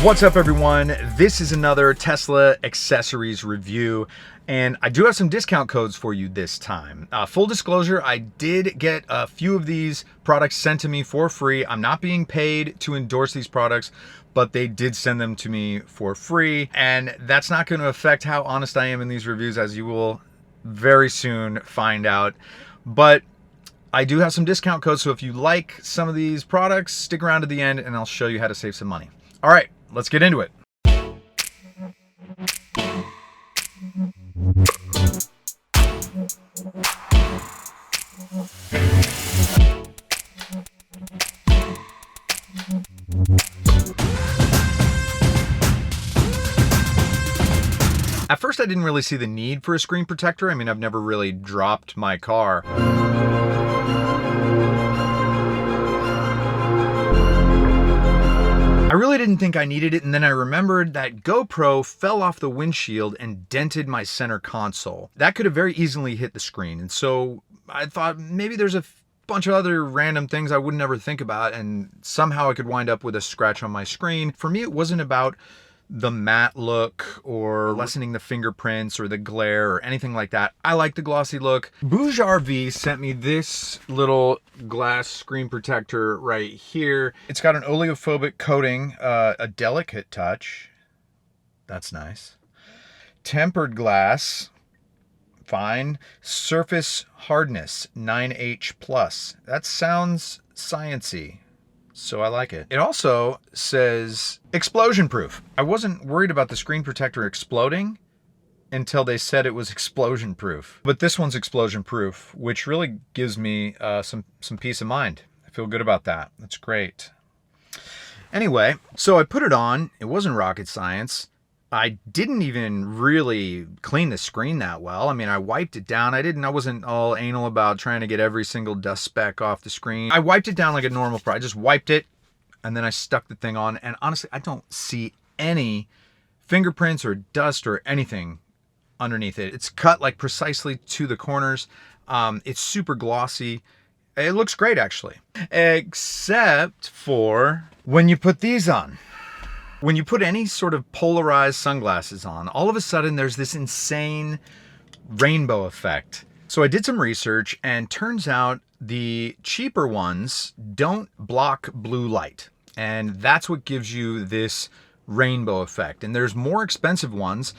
What's up, everyone? This is another Tesla accessories review, and I do have some discount codes for you this time. Full disclosure, I did get a few of these products sent to me for free. I'm not being paid to endorse these products, but they did send them to me for free, and that's not going to affect how honest I am in these reviews, as you will very soon find out. But I do have some discount codes, so if you like some of these products, stick around to the end and I'll show you how to save some money. All right, let's get into it. At first, I didn't really see the need for a screen protector. I mean, I've never really dropped my car. I really didn't think I needed it, and then I remembered that GoPro fell off the windshield and dented my center console. That could have very easily hit the screen, and so I thought maybe there's a bunch of other random things I wouldn't ever think about, and somehow I could wind up with a scratch on my screen. For me, it wasn't about the matte look or lessening the fingerprints or the glare or anything like that. I like the glossy look. Bouge RV sent me this little glass screen protector right here. It's got an oleophobic coating, a delicate touch. That's nice. Tempered glass, fine. Surface hardness, 9H+. That sounds sciencey, so I like it. It also says explosion proof. I wasn't worried about the screen protector exploding until they said it was explosion proof. But this one's explosion proof, which really gives me some peace of mind. I feel good about that. That's great. Anyway, so I put it on. It wasn't rocket science. I didn't even really clean the screen that well. I mean, I wiped it down. I wasn't all anal about trying to get every single dust speck off the screen. I wiped it down like a normal pro. I just wiped it and then I stuck the thing on. And honestly, I don't see any fingerprints or dust or anything underneath it. It's cut like precisely to the corners. It's super glossy. It looks great, actually. Except for when you put these on. When you put any sort of polarized sunglasses on, all of a sudden there's this insane rainbow effect. So I did some research, and turns out the cheaper ones don't block blue light. And that's what gives you this rainbow effect. And there's more expensive ones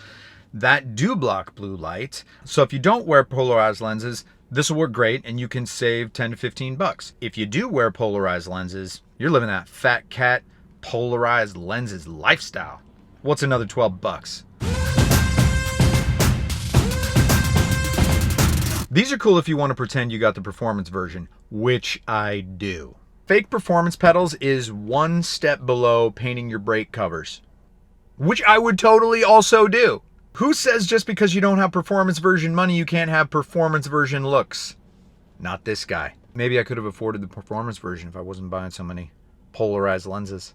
that do block blue light. So if you don't wear polarized lenses, this will work great and you can save 10 to 15 bucks. If you do wear polarized lenses, you're living that fat cat polarized lenses lifestyle. What's another 12 bucks? These are cool if you want to pretend you got the performance version, which I do. Fake performance pedals is one step below painting your brake covers, which I would totally also do. Who says just because you don't have performance version money, you can't have performance version looks? Not this guy. Maybe I could have afforded the performance version if I wasn't buying so many polarized lenses.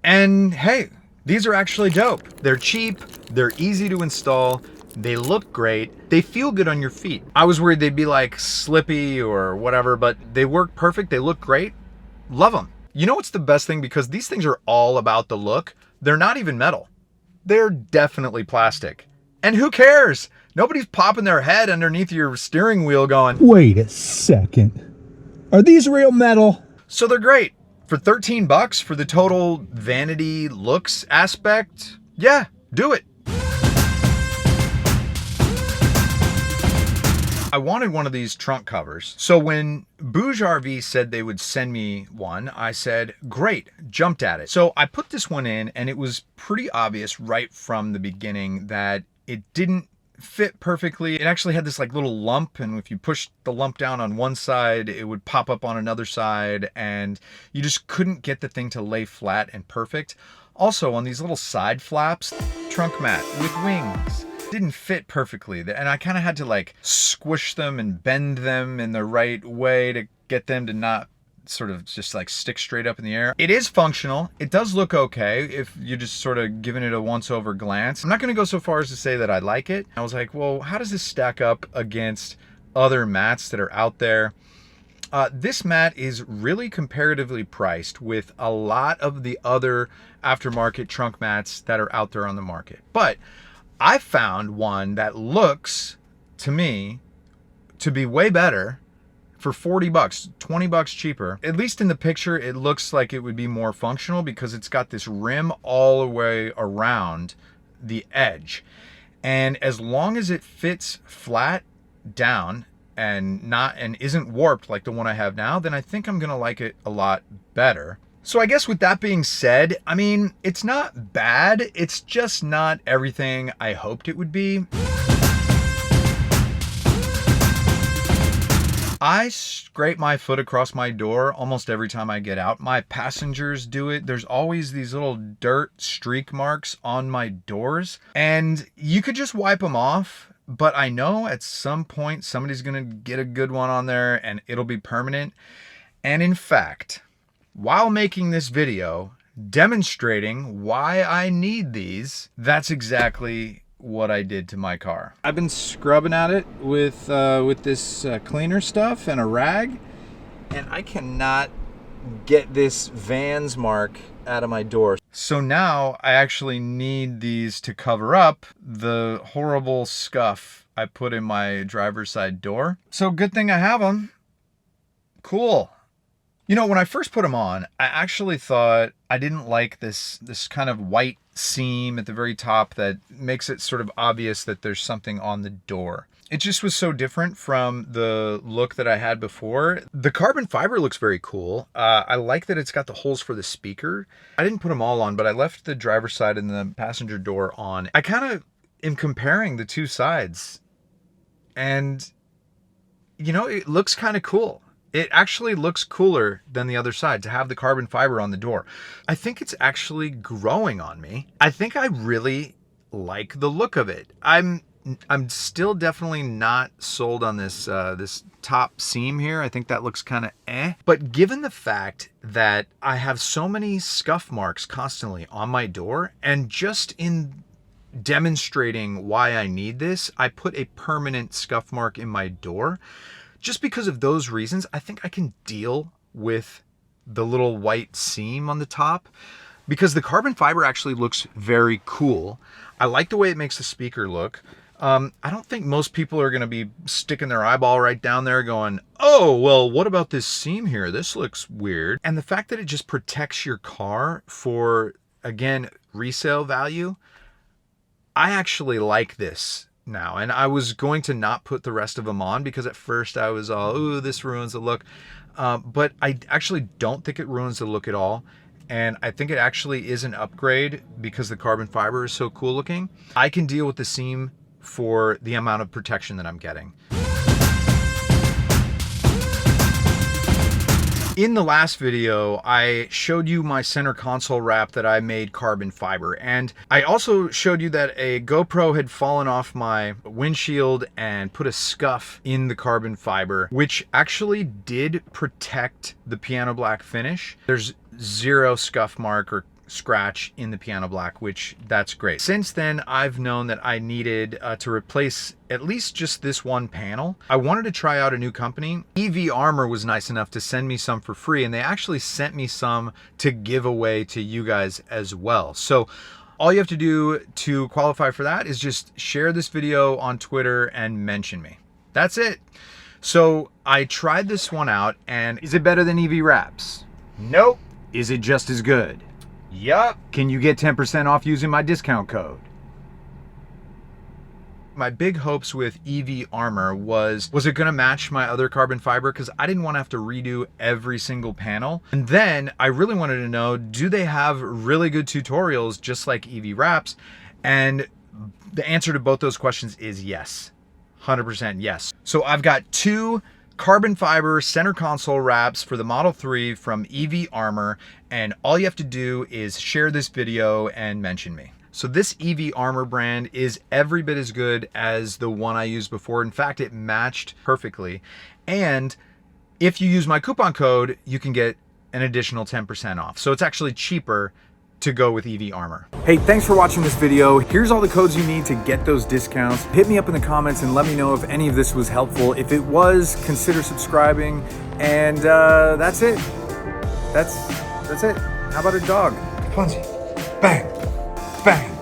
And hey, these are actually dope. They're cheap, they're easy to install, they look great, they feel good on your feet. I was worried they'd be like slippy or whatever, but they work perfect, they look great. Love them. You know what's the best thing? Because these things are all about the look. They're not even metal. They're definitely plastic. And who cares? Nobody's popping their head underneath your steering wheel going, "Wait a second. Are these real metal?" So they're great. For 13 bucks for the total vanity looks aspect, yeah, do it. I wanted one of these trunk covers. So when Bouge RV said they would send me one, I said, great, jumped at it. So I put this one in, and it was pretty obvious right from the beginning that it didn't fit perfectly. It actually had this like little lump, and if you push the lump down on one side, it would pop up on another side, and you just couldn't get the thing to lay flat and perfect. Also, on these little side flaps, trunk mat with wings didn't fit perfectly, and I kind of had to like squish them and bend them in the right way to get them to not sort of just like stick straight up in the air. It is functional. It does look okay if you're just sort of giving it a once over glance. I'm not going to go so far as to say that I like it. I was like, well, how does this stack up against other mats that are out there? This mat is really comparatively priced with a lot of the other aftermarket trunk mats that are out there on the market. But I found one that looks to me to be way better for 40 bucks, 20 bucks cheaper. At least in the picture, it looks like it would be more functional because it's got this rim all the way around the edge. And as long as it fits flat down and isn't warped like the one I have now, then I think I'm gonna like it a lot better. So I guess with that being said, I mean, it's not bad. It's just not everything I hoped it would be. I scrape my foot across my door almost every time I get out. My passengers do it. There's always these little dirt streak marks on my doors, and you could just wipe them off. But I know at some point somebody's gonna get a good one on there and it'll be permanent. And in fact, while making this video demonstrating why I need these, that's exactly what I did to my car. I've been scrubbing at it with this cleaner stuff and a rag, and I cannot get this Vans mark out of my door. So now I actually need these to cover up the horrible scuff I put in my driver's side door. So good thing I have them. Cool. You know, when I first put them on, I actually thought I didn't like this kind of white seam at the very top that makes it sort of obvious that there's something on the door. It just was so different from the look that I had before. The carbon fiber looks very cool. I like that it's got the holes for the speaker. I didn't put them all on, but I left the driver's side and the passenger door on. I kind of am comparing the two sides, and you know, it looks kind of cool. It actually looks cooler than the other side to have the carbon fiber on the door. I think it's actually growing on me. I think I really like the look of it. I'm still definitely not sold on this this top seam here. I think that looks kind of eh. But given the fact that I have so many scuff marks constantly on my door, and just in demonstrating why I need this, I put a permanent scuff mark in my door. Just because of those reasons, I think I can deal with the little white seam on the top, because the carbon fiber actually looks very cool. I like the way it makes the speaker look. I don't think most people are going to be sticking their eyeball right down there going, oh, well, what about this seam here? This looks weird. And the fact that it just protects your car for, again, resale value, I actually like this now. And I was going to not put the rest of them on because at first I was all, ooh, this ruins the look. But I actually don't think it ruins the look at all. And I think it actually is an upgrade because the carbon fiber is so cool looking. I can deal with the seam for the amount of protection that I'm getting. In the last video, I showed you my center console wrap that I made carbon fiber. And I also showed you that a GoPro had fallen off my windshield and put a scuff in the carbon fiber, which actually did protect the piano black finish. There's zero scuff mark or scratch in the piano black, which that's great. Since then, I've known that I needed to replace at least just this one panel. I wanted to try out a new company. EV was nice enough to send me some for free, and they actually sent me some to give away to you guys as well. So all you have to do to qualify for that is just share this video on Twitter and mention me. That's it. So I tried this one out, and is it better than EV Wraps? Nope. Is it just as good? Yup. Can you get 10% off using my discount code? My big hopes with EV Armor was it going to match my other carbon fiber? Because I didn't want to have to redo every single panel. And then I really wanted to know, do they have really good tutorials just like EV Wraps? And the answer to both those questions is yes. 100% yes. So I've got two carbon fiber center console wraps for the Model 3 from EV Armor, and all you have to do is share this video and mention me. So this EV Armor brand is every bit as good as the one I used before. In fact, it matched perfectly. And if you use my coupon code, you can get an additional 10% off. So it's actually cheaper to go with EV Armor. Hey, thanks for watching this video. Here's all the codes you need to get those discounts. Hit me up in the comments and let me know if any of this was helpful. If it was, consider subscribing And that's it. That's it. How about a dog? Fonzie. Bang. Bang.